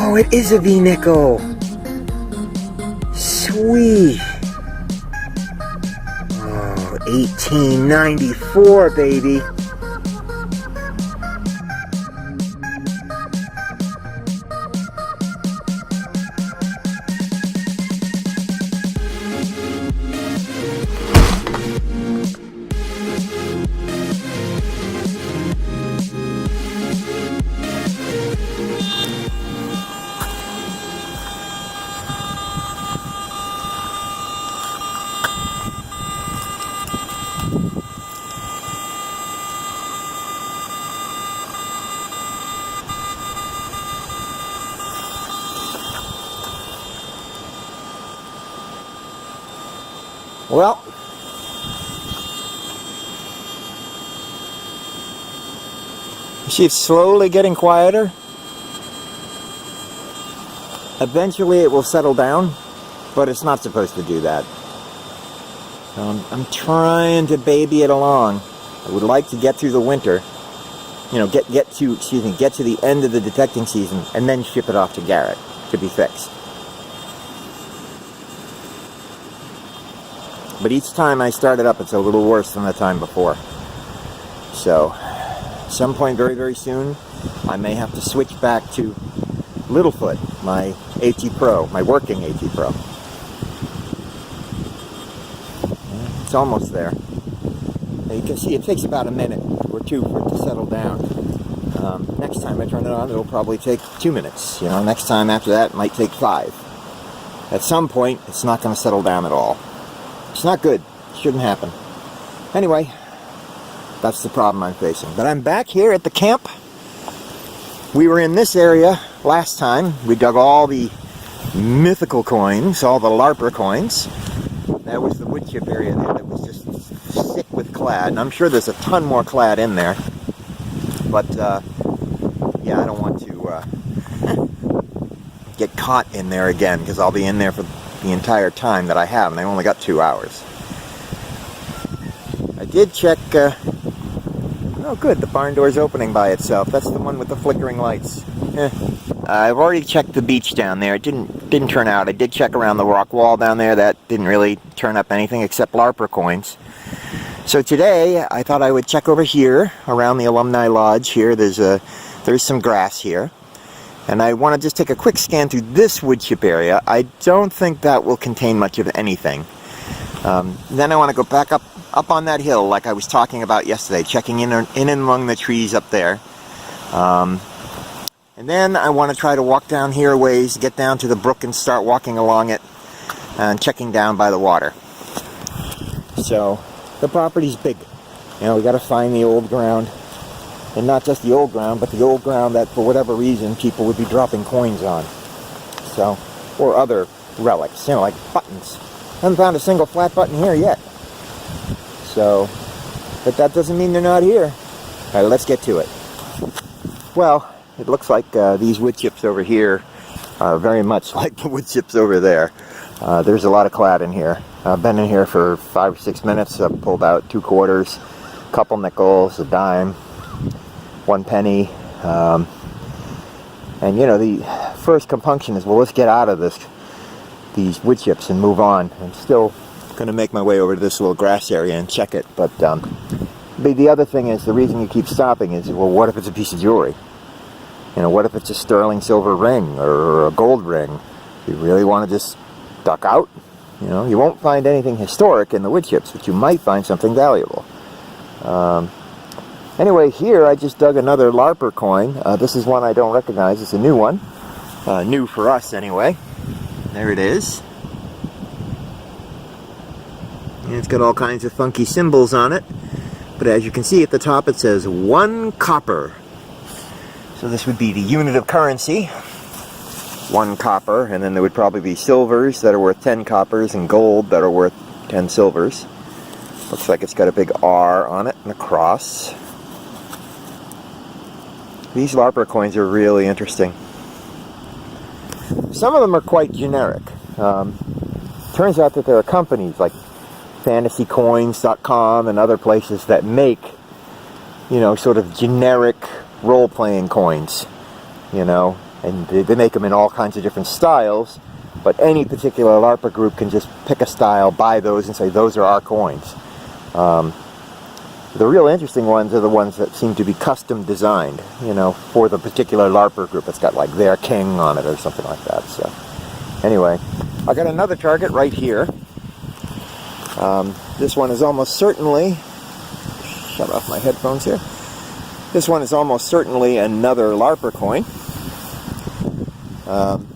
Oh, it is a V-nickel. Sweet. Oh, 1894, baby. Well, you see it's slowly getting quieter. Eventually it will settle down, but it's not supposed to do that. So I'm trying to baby it along. I would like to get through the winter, you know, get to the end of the detecting season and then ship it off to Garrett to be fixed. But each time I start it up, it's a little worse than the time before. So, at some point very, very soon, I may have to switch back to Littlefoot, my AT Pro, my working AT Pro. It's almost there. You can see it takes about a minute or two for it to settle down. Next time I turn it on, it'll probably take 2 minutes. You know, next time after that, it might take 5. At some point, it's not going to settle down at all. It's not good. It shouldn't happen. Anyway, that's the problem I'm facing. But I'm back here at the camp. We were in this area last time. We dug all the mythical coins, all the LARPer coins. That was the wood chip area there that was just thick with clad. And I'm sure there's a ton more clad in there. But, yeah, I don't want to get caught in there again, because I'll be in there for the entire time that I have, and I only got 2 hours. I did check, oh good, the barn door's opening by itself. That's the one with the flickering lights. I've already checked the beach down there. It didn't turn out. I did check around the rock wall down there. That didn't really turn up anything except LARPer coins. So today, I thought I would check over here, around the Alumni Lodge here. There's some grass here. And I want to just take a quick scan through this wood chip area. I don't think that will contain much of anything. Then I want to go back up on that hill like I was talking about yesterday, checking in and among the trees up there. And then I want to try to walk down here a ways, get down to the brook and start walking along it and checking down by the water. So the property's big. You know, we got to find the old ground. And not just the old ground, but the old ground that, for whatever reason, people would be dropping coins on. So, or other relics, you know, like buttons. Haven't found a single flat button here yet. So, but that doesn't mean they're not here. All right, let's get to it. Well, it looks like these wood chips over here are very much like the wood chips over there. There's a lot of clad in here. I've been in here for 5 or 6 minutes. I've pulled out 2 quarters, a couple nickels, a dime, 1 penny, and you know, the first compunction is, well, let's get out of these wood chips and move on. I'm still going to make my way over to this little grass area and check it, but the other thing is, the reason you keep stopping is, well, what if it's a piece of jewelry? You know, what if it's a sterling silver ring or a gold ring? You really want to just duck out? You know, you won't find anything historic in the wood chips, but you might find something valuable. Anyway, here I just dug another LARPer coin. This is one I don't recognize. It's a new one. New for us, anyway. There it is. And it's got all kinds of funky symbols on it. But as you can see at the top, it says 1 copper. So this would be the unit of currency. 1 copper, and then there would probably be silvers that are worth 10 coppers and gold that are worth 10 silvers. Looks like it's got a big R on it and a cross. These LARPer coins are really interesting. Some of them are quite generic. Turns out that there are companies like fantasycoins.com and other places that make, you know, sort of generic role-playing coins, you know, and they make them in all kinds of different styles, but any particular LARPer group can just pick a style, buy those, and say those are our coins. The real interesting ones are the ones that seem to be custom designed, you know, for the particular LARPer group. It's got like their king on it or something like that. So anyway, I got another target right here. This one is almost certainly, shut off my headphones here. This one is almost certainly another LARPer coin.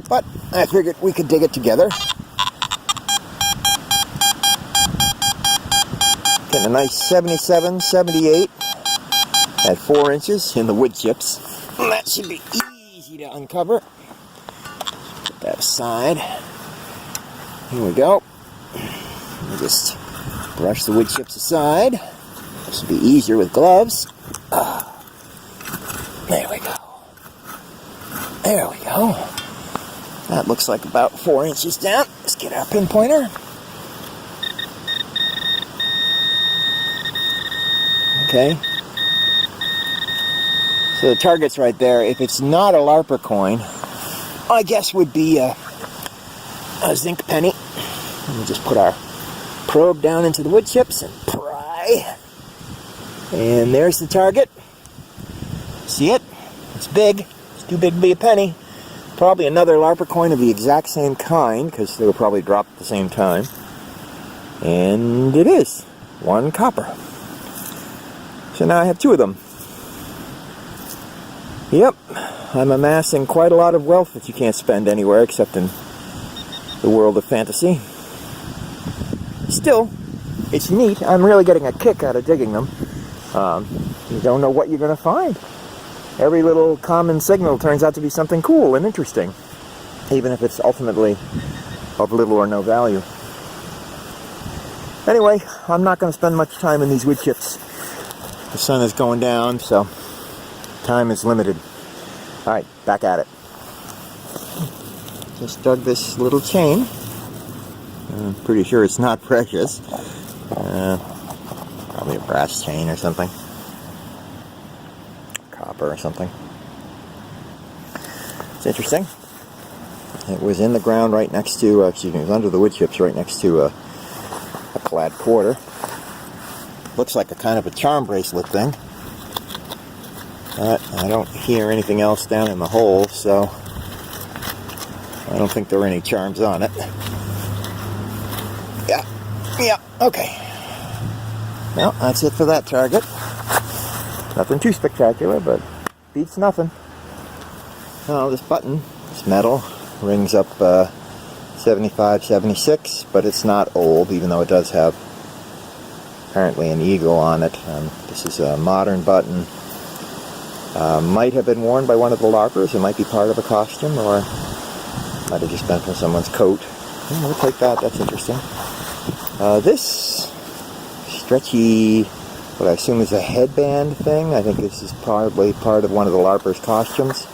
But I figured we could dig it together. Getting a nice 77, 78 at 4 inches in the wood chips. That should be easy to uncover. Put that aside. Here we go. We'll just brush the wood chips aside. This will be easier with gloves. There we go. There we go. That looks like about 4 inches down. Let's get our pinpointer. Okay. So the target's right there. If it's not a LARPer coin, I guess would be a zinc penny. And we'll just put our probe down into the wood chips and pry. And there's the target. See it? It's big. It's too big to be a penny. Probably another LARPer coin of the exact same kind, because they were probably dropped at the same time. And it is 1 copper. So now I have 2 of them. Yep, I'm amassing quite a lot of wealth that you can't spend anywhere except in the world of fantasy. Still, it's neat. I'm really getting a kick out of digging them. You don't know what you're going to find. Every little common signal turns out to be something cool and interesting, even if it's ultimately of little or no value. Anyway, I'm not going to spend much time in these wood chips. The sun is going down, so time is limited. Alright, back at it. Just dug this little chain. I'm pretty sure it's not precious. Probably a brass chain or something. Copper or something. It's interesting. It was in the ground right next to, excuse me, it was under the wood chips right next to a clad quarter. Looks like a kind of a charm bracelet thing. But I don't hear anything else down in the hole, so I don't think there are any charms on it. Yeah, okay. Well, that's it for that target. Nothing too spectacular, but beats nothing. Oh, this button, this metal, rings up 75, 76, but it's not old, even though it does have apparently an eagle on it. This is a modern button. Might have been worn by one of the LARPers. It might be part of a costume, or might have just been from someone's coat. We'll take that. That's interesting. This stretchy, what I assume is a headband thing. I think this is probably part of one of the LARPers' costumes.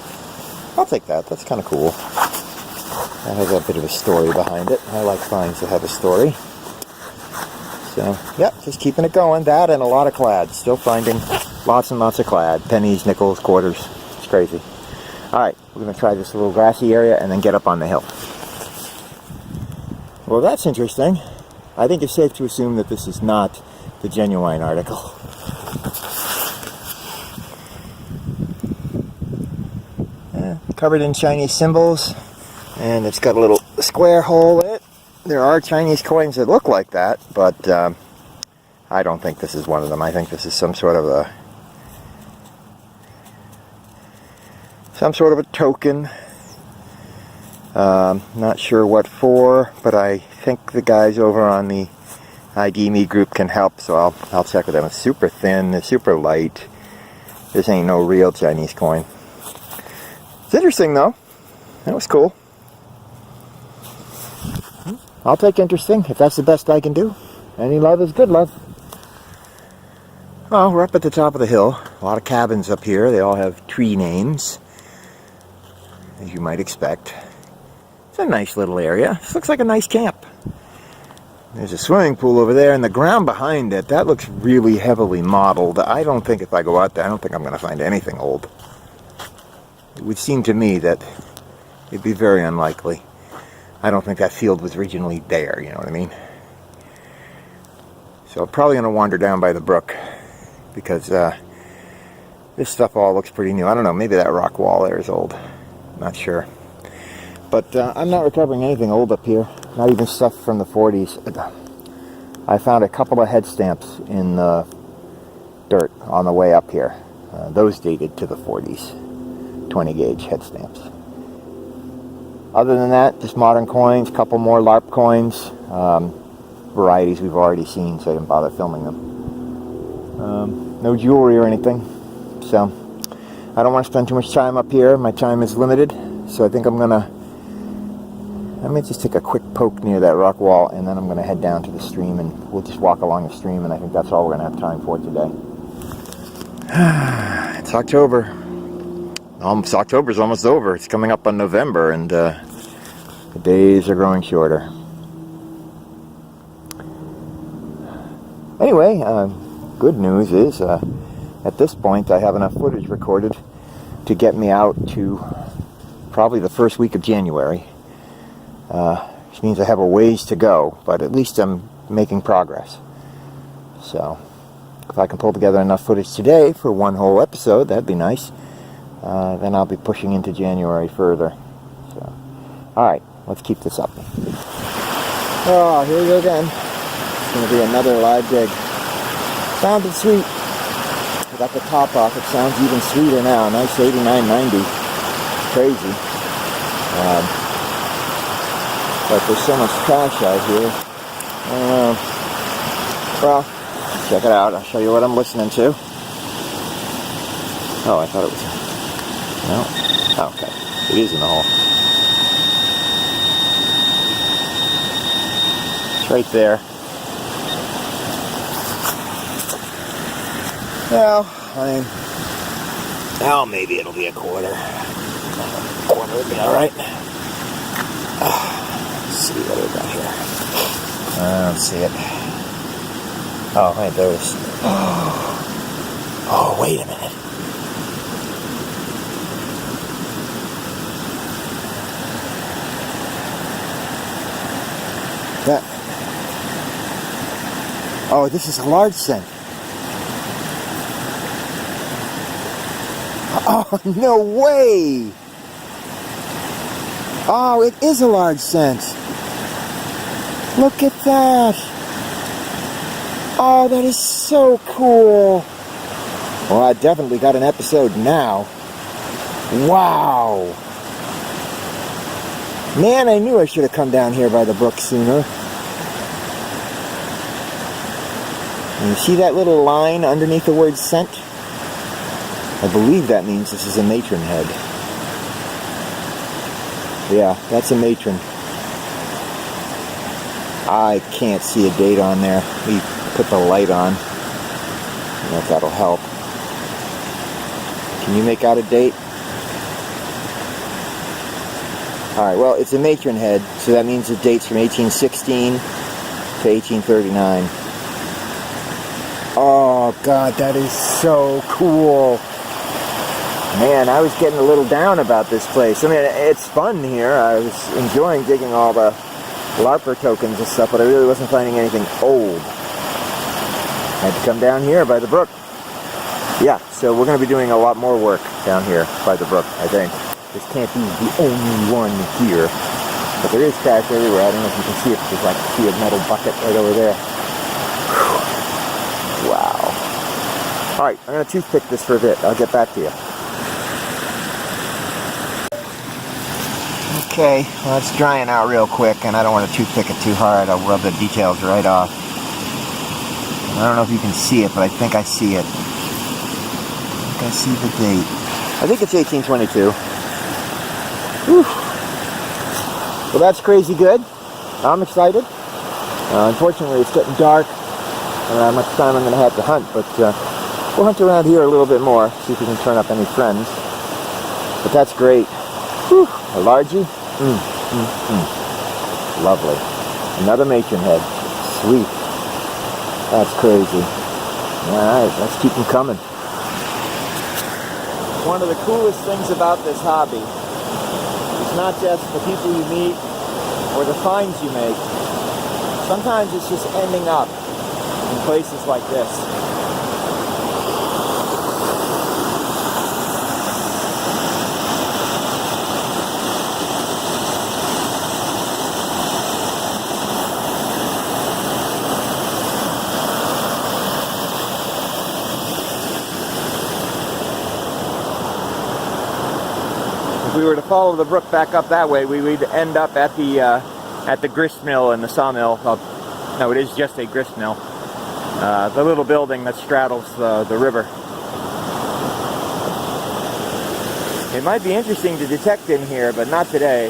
I'll take that. That's kind of cool. That has a bit of a story behind it. I like finds that have a story. So, yep, just keeping it going. That and a lot of clad. Still finding lots and lots of clad. Pennies, nickels, quarters. It's crazy. Alright, we're going to try this little grassy area and then get up on the hill. Well, that's interesting. I think it's safe to assume that this is not the genuine article. Covered in Chinese symbols, and it's got a little square hole in it. There are Chinese coins that look like that, but I don't think this is one of them. I think this is some sort of a token. Not sure what for, but I think the guys over on the IDME group can help, so I'll check with them. It's super thin, it's super light. This ain't no real Chinese coin. It's interesting though. That was cool. I'll take interesting if that's the best I can do. Any love is good love. Well, we're up at the top of the hill. A lot of cabins up here. They all have tree names, as you might expect. It's a nice little area. This looks like a nice camp. There's a swimming pool over there, and the ground behind it, that looks really heavily modeled. I don't think if I go out there, I don't think I'm going to find anything old. It would seem to me that it'd be very unlikely. I don't think that field was originally there, you know what I mean? So I'm probably going to wander down by the brook, because this stuff all looks pretty new. I don't know, maybe that rock wall there is old. Not sure. But I'm not recovering anything old up here. Not even stuff from the 40s. I found a couple of head stamps in the dirt on the way up here. Those dated to the 40s. 20 gauge head stamps. Other than that, just modern coins, a couple more LARP coins. Varieties we've already seen, so I didn't bother filming them. No jewelry or anything. So, I don't want to spend too much time up here. My time is limited. So I think I'm going to... Let me just take a quick poke near that rock wall, and then I'm going to head down to the stream, and we'll just walk along the stream, and I think that's all we're going to have time for today. It's October. October's almost over. It's coming up on November, and the days are growing shorter. Anyway, good news is, at this point, I have enough footage recorded to get me out to probably the first week of January. Which means I have a ways to go, but at least I'm making progress. So, if I can pull together enough footage today for one whole episode, that'd be nice. Then I'll be pushing into January further. So, alright, let's keep this up. Oh, here we go again. It's going to be another live dig. Sounded sweet. I got the top off. It sounds even sweeter now. Nice 8990. Crazy. But there's so much trash out here. Well, check it out. I'll show you what I'm listening to. Oh, I thought it was... No? Oh, okay. It is in the hole. It's right there. Well, oh, maybe it'll be a quarter. A quarter would be alright. Let's see what we got here. I don't see it. Oh, wait, there it is. Oh, wait a minute. That. Oh, this is a large cent. Oh, no way! Oh, it is a large cent. Look at that. Oh, that is so cool. Well, I definitely got an episode now. Wow. Man, I knew I should have come down here by the brook sooner. And you see that little line underneath the word cent? I believe that means this is a matron head. Yeah, that's a matron. I can't see a date on there. Let me put the light on. I don't know if that'll help. Can you make out a date? Alright, well, it's a matron head, so that means the date's from 1816 to 1839. Oh, God, that is so cool. Man, I was getting a little down about this place. I mean, it's fun here. I was enjoying digging all the LARPer tokens and stuff, but I really wasn't finding anything old. I had to come down here by the brook. Yeah, so we're going to be doing a lot more work down here by the brook, I think. This can't be the only one here. But there is trash everywhere. I don't know if you can see it, because I can see a metal bucket right over there. Wow. Alright, I'm going to toothpick this for a bit. I'll get back to you. Okay, well, it's drying out real quick, and I don't want to toothpick it too hard. I'll rub the details right off. I don't know if you can see it, but I think I see it. I think I see the date. I think it's 1822. Whew. Well, that's crazy good. I'm excited. Unfortunately, it's getting dark. I don't know how much time I'm going to have to hunt, but we'll hunt around here a little bit more, see if we can turn up any friends. But that's great. Whew. A largie? Lovely. Another matron head. Sweet. That's crazy. Alright, let's keep them coming. One of the coolest things about this hobby is not just the people you meet or the finds you make. Sometimes it's just ending up in places like this. If we were to follow the brook back up that way, we would end up at the grist mill and the sawmill. No, it is just a grist mill. The little building that straddles the river. It might be interesting to detect in here, but not today.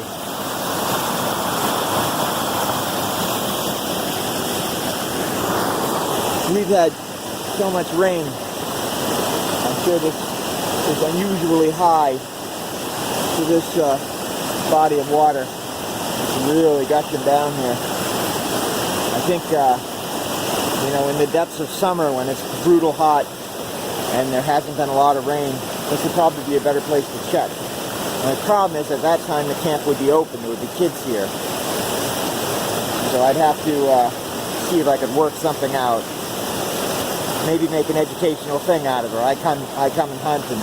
We've had so much rain. I'm sure this is unusually high to this body of water. It's really gushing down here. I think, you know, in the depths of summer when it's brutal hot and there hasn't been a lot of rain, this would probably be a better place to check. And the problem is at that time the camp would be open, there would be kids here. So I'd have to see if I could work something out. Maybe make an educational thing out of it. I come and hunt and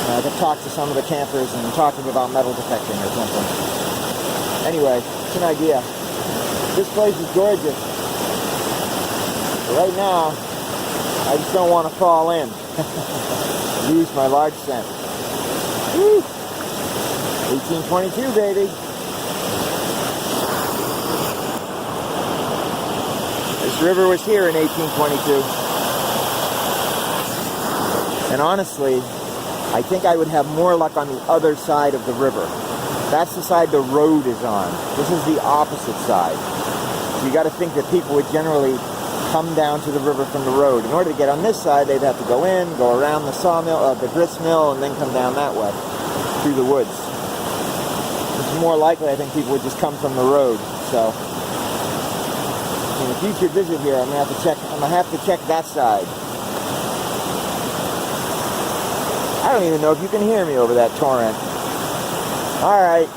I could talk to some of the campers and talk to them about metal detecting or something. Anyway, it's an idea. This place is gorgeous. But right now, I just don't want to fall in. Use my large scent. Woo! 1822, baby. This river was here in 1822. And honestly, I think I would have more luck on the other side of the river. That's the side the road is on. This is the opposite side. You got to think that people would generally come down to the river from the road. In order to get on this side, they'd have to go in, go around the sawmill, the grist mill, and then come down that way through the woods. It's more likely, I think, people would just come from the road. So, in a future visit here, I'm gonna have to check that side. I don't even know if you can hear me over that torrent. Alright,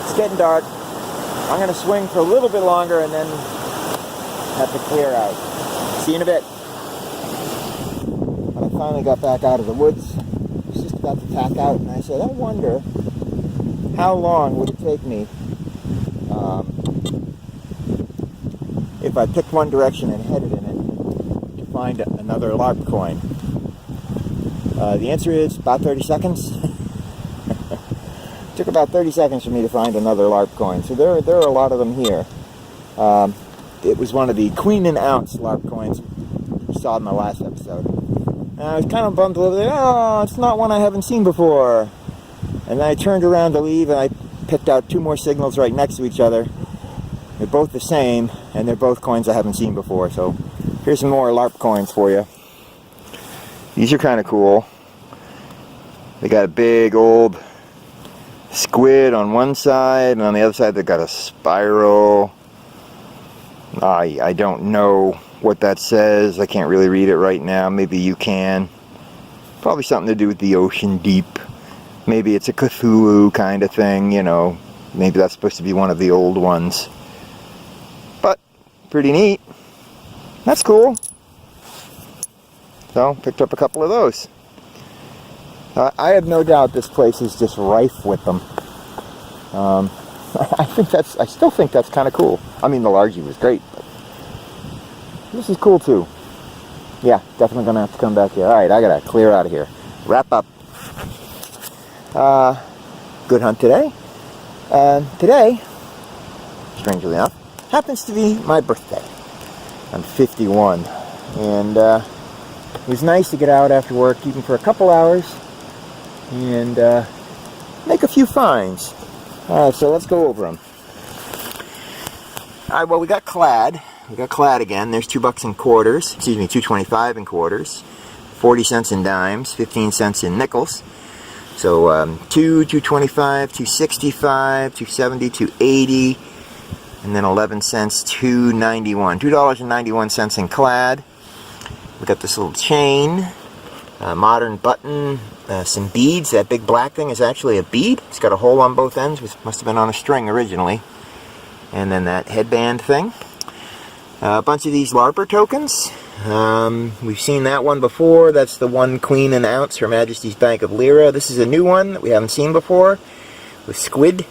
it's getting dark. I'm going to swing for a little bit longer and then have to clear out. See you in a bit. When I finally got back out of the woods, I was just about to tack out, and I said, I wonder how long would it take me if I picked one direction and headed in it to find another LARP coin. The answer is about 30 seconds. It took about 30 seconds for me to find another LARP coin. So there are a lot of them here. It was one of the Queen and Ounce LARP coins you saw in the last episode. And I was kind of bummed a little bit. Oh, it's not one I haven't seen before. And then I turned around to leave and I picked out two more signals right next to each other. They're both the same, and they're both coins I haven't seen before. So here's some more LARP coins for you. These are kind of cool. They got a big old squid on one side, and on the other side they got a spiral. I don't know what that says. I can't really read it right now. Maybe you can. Probably something to do with the ocean deep. Maybe it's a Cthulhu kind of thing, you know. Maybe that's supposed to be one of the old ones. But, pretty neat. That's cool. So, picked up a couple of those. I have no doubt this place is just rife with them. I still think that's kind of cool. I mean, the largie was great, but this is cool too. Yeah, definitely gonna have to come back here. Alright, I gotta clear out of here. Wrap up. Good hunt today. Today, strangely enough, happens to be my birthday. I'm 51. And it was nice to get out after work, even for a couple hours, and make a few finds. Alright, so let's go over them. Alright, well, we got clad. We got clad again. There's $2 in quarters. Excuse me, $2.25 in quarters. 40 cents in dimes. 15 cents in nickels. So, $2.25, $2.65, $2.70, $2.80, and then 11 cents, $2.91. $2.91 in clad. We got this little chain, modern button, some beads. That big black thing is actually a bead. It's got a hole on both ends, which must have been on a string originally. And then that headband thing. A bunch of these LARPer tokens. We've seen that one before. That's the 1 queen an ounce, Her Majesty's Bank of Lyra. This is a new one that we haven't seen before, with squid.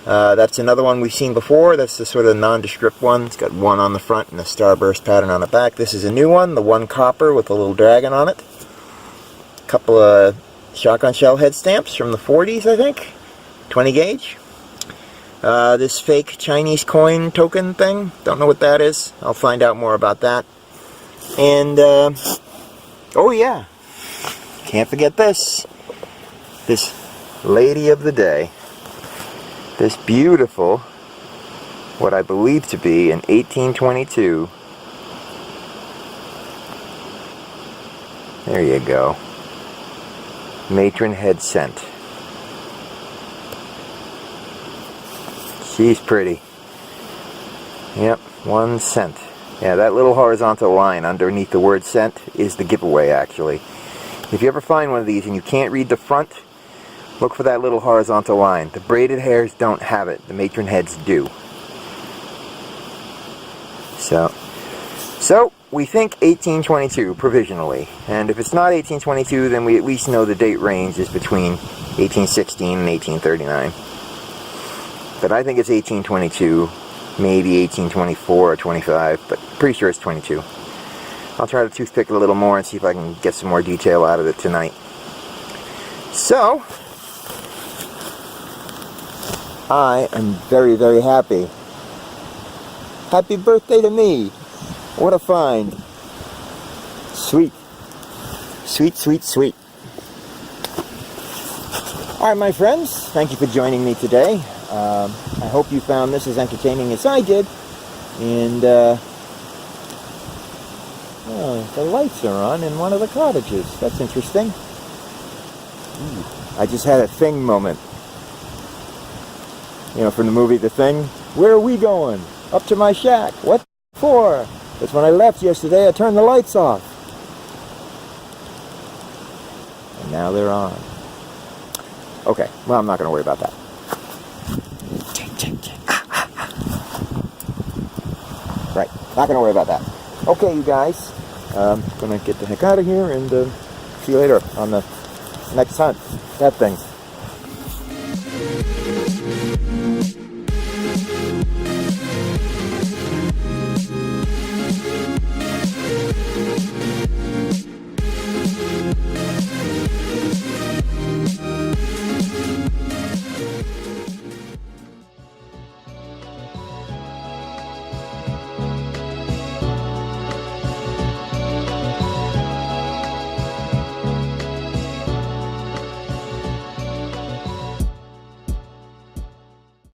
That's another one we've seen before. That's the sort of nondescript one. It's got 1 on the front and a starburst pattern on the back. This is a new one, the 1 copper with a little dragon on it. A couple of shotgun shell head stamps from the 40s, I think. 20 gauge. This fake Chinese coin token thing. Don't know what that is. I'll find out more about that. And, oh yeah, can't forget this. This lady of the day. This beautiful, what I believe to be an 1822. There you go. Matron head scent. She's pretty. Yep, 1 cent. Yeah, that little horizontal line underneath the word scent is the giveaway, actually. If you ever find one of these and you can't read the front, look for that little horizontal line. The braided hairs don't have it. The matron heads do. So we think 1822 provisionally. And if it's not 1822, then we at least know the date range is between 1816 and 1839. But I think it's 1822. Maybe 1824 or 25, but pretty sure it's 22. I'll try to toothpick it a little more and see if I can get some more detail out of it tonight. So, I am very, very happy. Happy birthday to me. What a find. Sweet. Sweet, sweet, sweet. Alright, my friends, thank you for joining me today. I hope you found this as entertaining as I did. And, oh, the lights are on in one of the cottages. That's interesting. Ooh, I just had a Thing moment. You know, from the movie The Thing. Where are we going? Up to my shack. What for? Because when I left yesterday, I turned the lights off. And now they're on. Okay, well, I'm not going to worry about that. Right, not going to worry about that. Okay, you guys, I'm going to get the heck out of here and see you later on the next hunt. That thing.